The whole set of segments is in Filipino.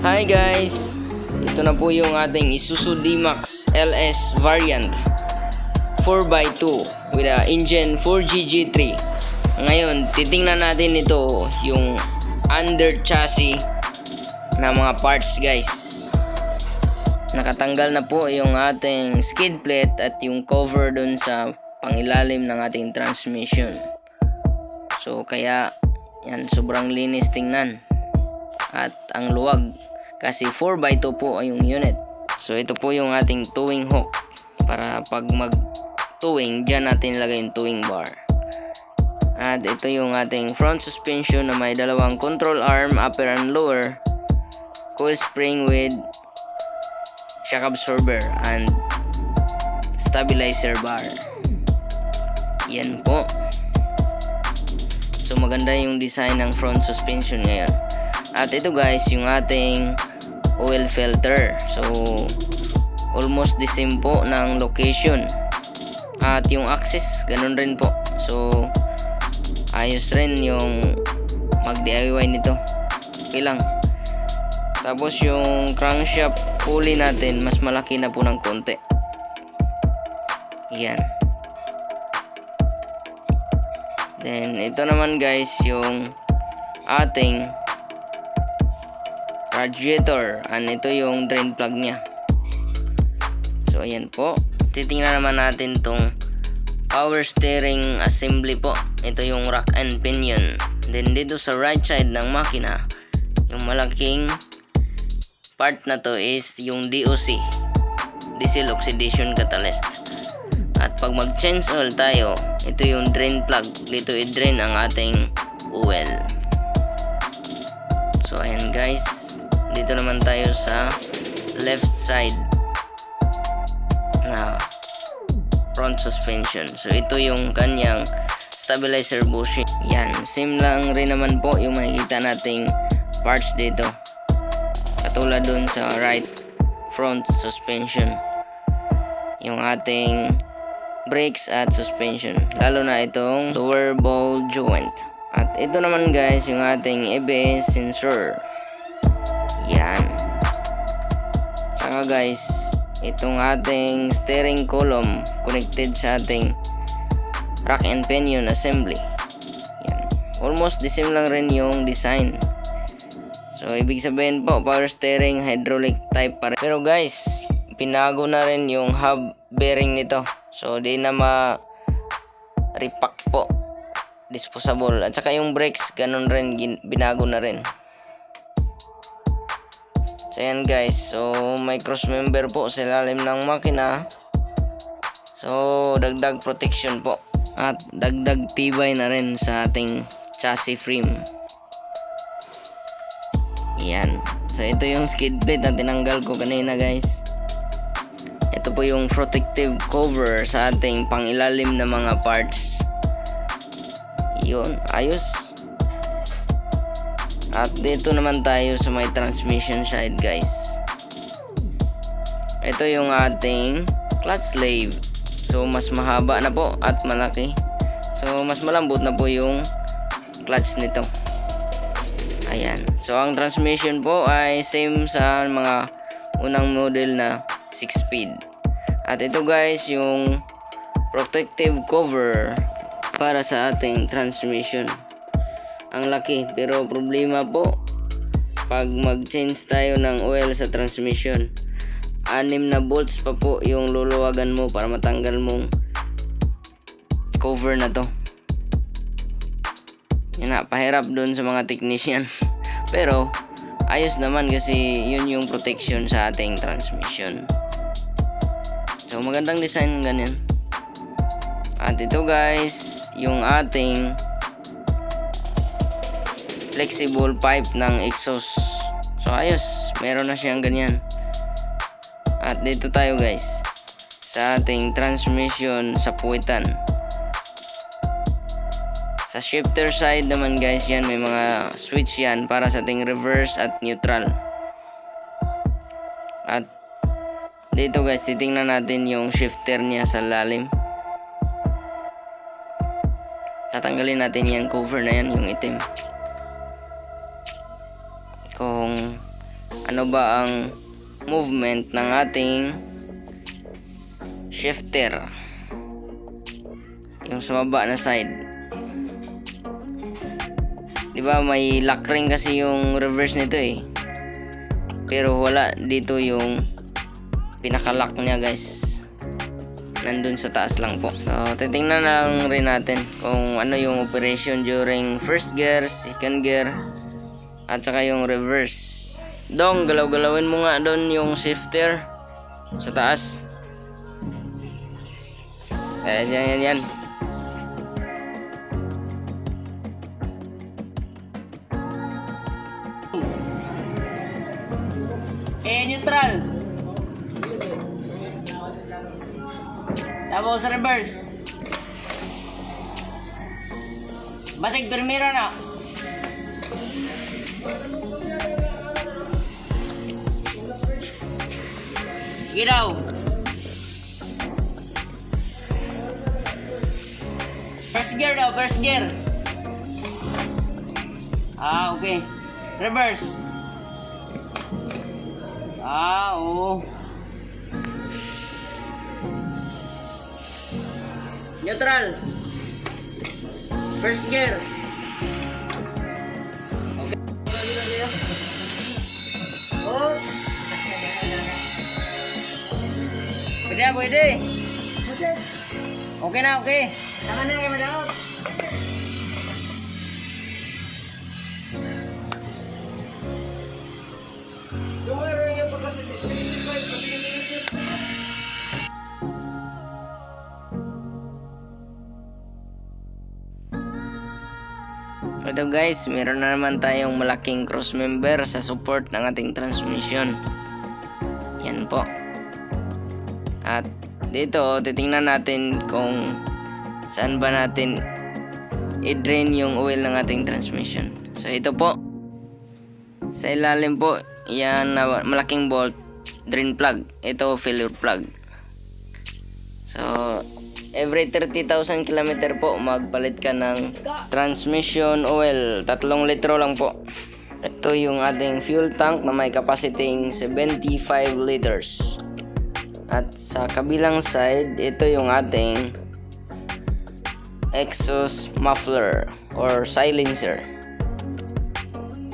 Hi guys! Ito na po yung ating ISUZU D-Max LS variant 4x2 with a engine 4GG3. Ngayon, titingnan natin ito yung Underchassi na mga parts guys. Nakatanggal na po yung ating skid plate at yung cover dun sa pangilalim ng ating transmission. So kaya yan, sobrang linis tingnan. At ang luwag kasi 4x2 po ay yung unit. So ito po yung ating towing hook para pag mag towing dyan natin ilagay yung towing bar. At ito yung ating front suspension na may dalawang control arm, upper and lower, coil spring with shock absorber and stabilizer bar. Yan po. So maganda yung design ng front suspension ngayon. At ito guys yung ating oil filter. So almost the same po ng location. At yung axis ganun rin po. So ayos rin yung mag DIY nito. Okay lang. Tapos yung crankshaft pulley natin mas malaki na po ng konti. Yan. Then ito naman guys yung ating radiator, and ito yung drain plug niya. So ayan po. Titingnan naman natin tong power steering assembly po. Ito yung rack and pinion. Then dito sa right side ng makina, yung malaking part na to is yung DOC, diesel oxidation catalyst. At pag mag change oil tayo, ito yung drain plug. Dito i-drain ang ating oil. So ayan guys, dito naman tayo sa left side na front suspension. So ito yung kanyang stabilizer bushing. Yan, same lang rin naman po yung makikita nating parts dito, katulad dun sa right front suspension, yung ating brakes at suspension, lalo na itong lower ball joint. At ito naman guys yung ating ABS sensor. Yan. Saka guys, itong ating steering column connected sa ating rack and pinion assembly. Yan. Almost the same lang rin yung design. So ibig sabihin po, power steering hydraulic type pa rin. Pero guys, pinago na rin yung hub bearing nito. So di na ma-repack po. Disposable. At saka yung brakes, ganun rin, binago na rin. So ayan guys, so may cross member po sa ilalim ng makina. So dagdag protection po at dagdag tibay na rin sa ating chassis frame. Yan. So ito yung skid plate na tinanggal ko kanina guys. Ito po yung protective cover sa ating pangilalim na mga parts. Yun, ayos. At dito naman tayo sa may transmission side guys. Ito yung ating clutch sleeve. So mas mahaba na po at malaki. So mas malambot na po yung clutch nito. Ayan. So ang transmission po ay same sa mga unang model na 6-speed. At ito guys yung protective cover para sa ating transmission. Ang laki, pero problema po pag mag-change tayo ng oil sa transmission, 6 na bolts pa po yung luluwagan mo para matanggal mong cover na to. Yan na, pahirap dun sa mga technician. Pero ayos naman kasi yun yung protection sa ating transmission. So magandang design ganyan. At ito guys yung ating flexible pipe ng exhaust. So ayos, meron na siyang ganyan. At dito tayo guys sa ating transmission sa puwitan. Sa shifter side naman guys, yan may mga switch yan para sa ating reverse at neutral. At dito guys, titingnan natin yung shifter niya sa lalim. Tatanggalin natin yung cover na yan, yung itim. Kung ano ba ang movement ng ating shifter, yung sa baba na side. Diba may lock ring kasi yung reverse nito eh, pero wala dito yung pinaka-lock niya guys, nandun sa taas lang po. So titingnan lang rin natin kung ano yung operation during first gear, second gear, at saka yung reverse. Dong, galaw-galawin mo nga doon yung shifter sa taas. Yan. Neutral. Tapos reverse. Basig primero na. Giraw. First gear daw, first gear. Okay. Reverse. Oo. Neutral. First gear. Okay. Oops. Pwede. Okay na, okay. Tama na kayo madao. Ito guys, meron na naman tayong malaking cross member sa support ng ating transmission. Yan po. At dito, titingnan natin kung saan ba natin i-drain yung oil ng ating transmission. So ito po, sa ilalim po, yan na malaking bolt, drain plug. Ito, failure plug. So every 30,000 km po magpalit ka ng transmission oil. 3 litro lang po. Ito yung ating fuel tank na may capacity 75 liters. At sa kabilang side, ito yung ating exhaust muffler or silencer.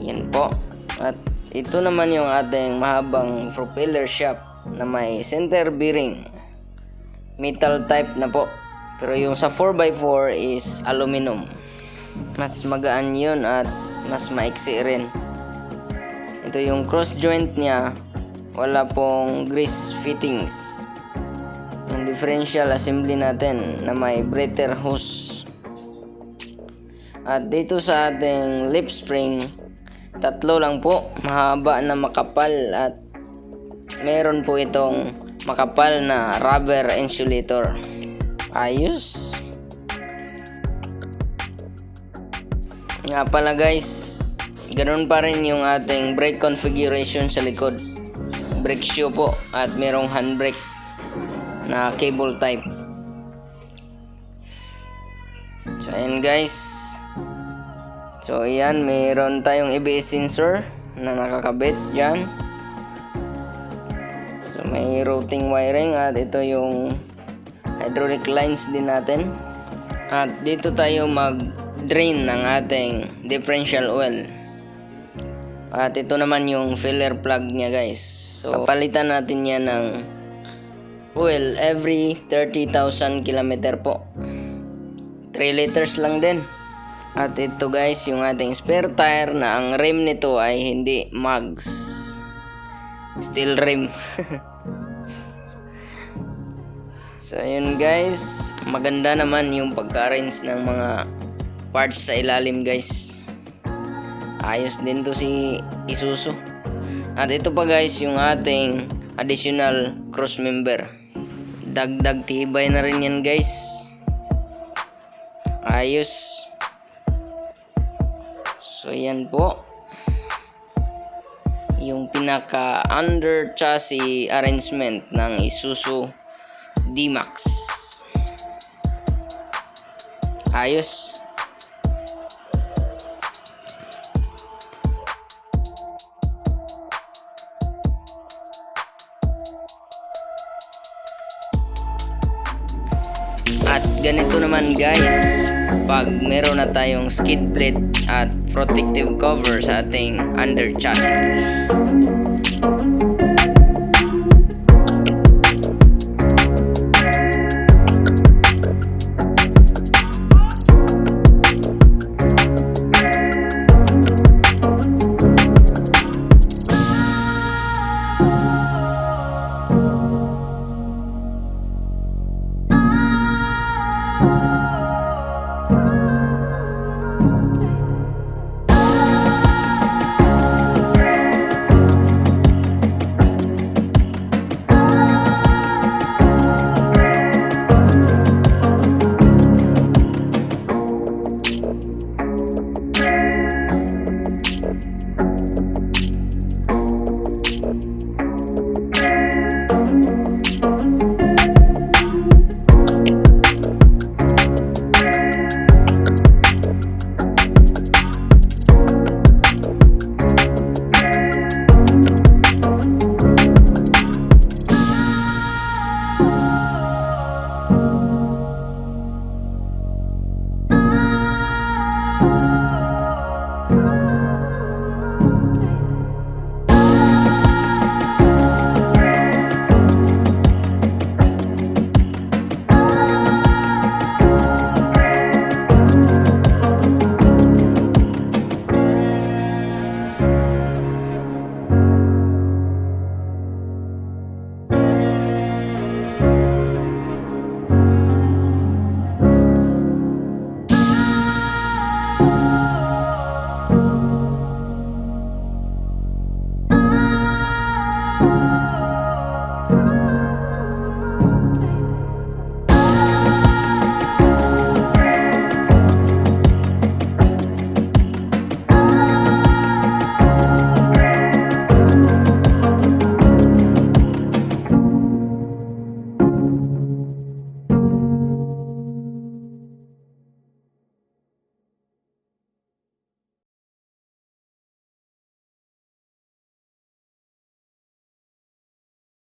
Yan po. At ito naman yung ating mahabang propeller shaft na may center bearing. Metal type na po. Pero yung sa 4x4 is aluminum. Mas magaan yun at mas maiksi rin. Ito yung cross joint niya. Wala pong grease fittings. Yung differential assembly natin na may breather hose. At dito sa ating lip spring, 3 lang po. Mahaba na makapal at meron po itong makapal na rubber insulator. Ayos. Nga pala guys, ganoon pa rin yung ating brake configuration sa likod. Brake shoe po at merong handbrake na cable type. So ayan guys. So ayan, meron tayong ABS sensor na nakakabit dyan. So may routing wiring at ito yung hydraulic lines din natin. At dito tayo mag-drain ng ating differential oil. At ito naman yung filler plug niya guys. So papalitan natin yan ng oil every 30,000 km po. 3 liters lang din. At ito guys yung ating spare tire na ang rim nito ay hindi mags. Steel rim. So ayun guys, maganda naman yung pagka-arrange ng mga parts sa ilalim guys. Ayos din to si ISUZU. At ito pa guys yung ating additional cross member. Dagdag tibay na rin yan guys. Ayos. So yan po yung pinaka underchassis arrangement ng ISUZU D-Max. Ayos. At ganito naman guys, pag meron na tayong skid plate at protective cover sa ating under chassis.